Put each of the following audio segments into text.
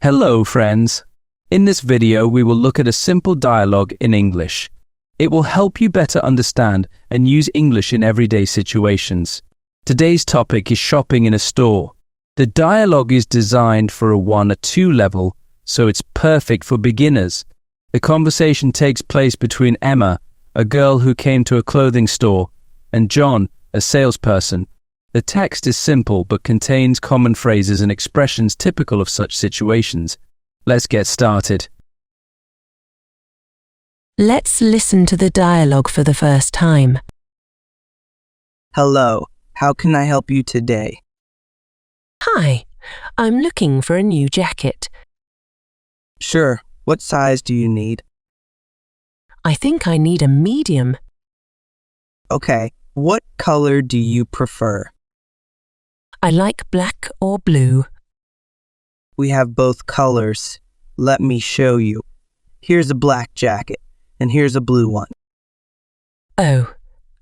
Hello, friends. In this video, we will look at a simple dialogue in English. It will help you better understand and use English in everyday situations. Today's topic is shopping in a store. The dialogue is designed for a 1 or 2 level, so it's perfect for beginners. The conversation takes place between Emma, a girl who came to a clothing store, and John, a salesperson. The text is simple but contains common phrases and expressions typical of such situations. Let's get started. Let's listen to the dialogue for the first time. Hello, how can I help you today? Hi, I'm looking for a new jacket. Sure, what size do you need? I think I need a medium. Okay, what color do you prefer? I like black or blue. We have both colors. Let me show you. Here's a black jacket, and here's a blue one. Oh,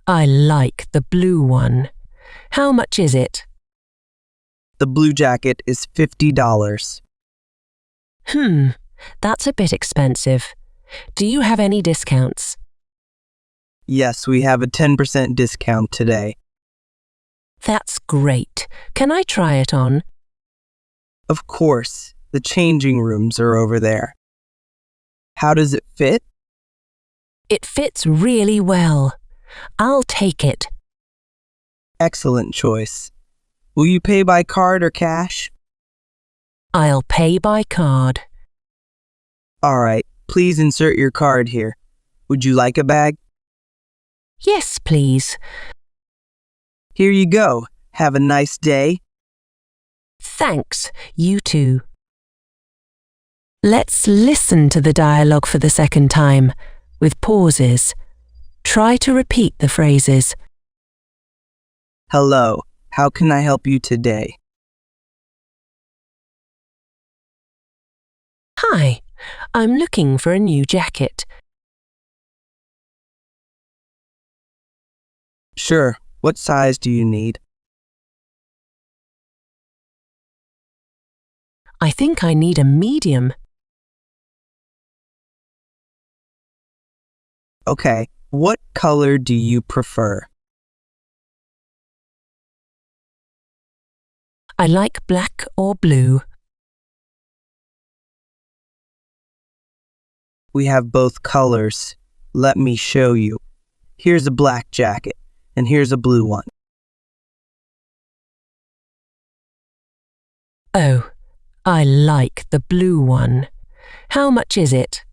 I like the blue one. How much is it? The blue jacket is $50. That's a bit expensive. Do you have any discounts? Yes, we have a 10% discount today. That's great. Can I try it on? Of course, the changing rooms are over there. How does it fit? It fits really well. I'll take it. Excellent choice. Will you pay by card or cash? I'll pay by card. All right, please insert your card here. Would you like a bag? Yes, please. Here you go. Have a nice day. Thanks, you too. Let's listen to the dialogue for the second time, with pauses. Try to repeat the phrases. Hello, how can I help you today? Hi, I'm looking for a new jacket. Sure, what size do you need? I think I need a medium. Okay, what color do you prefer? I like black or blue. We have both colors. Let me show you. Here's a black jacket, and here's a blue one. Oh, I like the blue one. How much is it?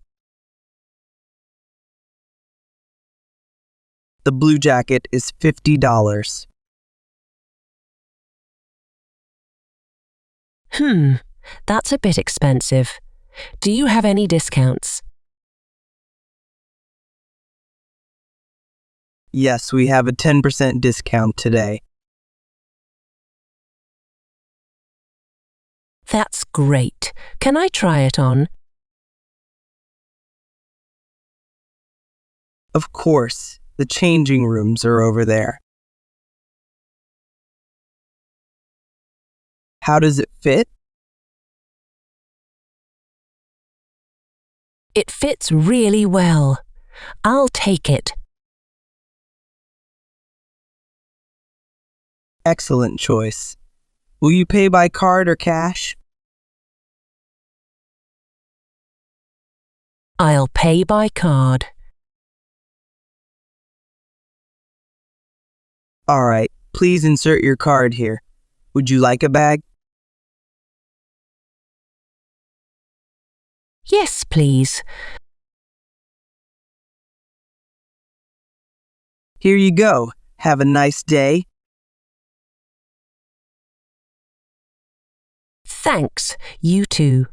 The blue jacket is $50. That's a bit expensive. Do you have any discounts? Yes, we have a 10% discount today. That's great. Can I try it on? Of course, the changing rooms are over there. How does it fit? It fits really well. I'll take it. Excellent choice. Will you pay by card or cash? I'll pay by card. All right, please insert your card here. Would you like a bag? Yes, please. Here you go. Have a nice day. Thanks, you too.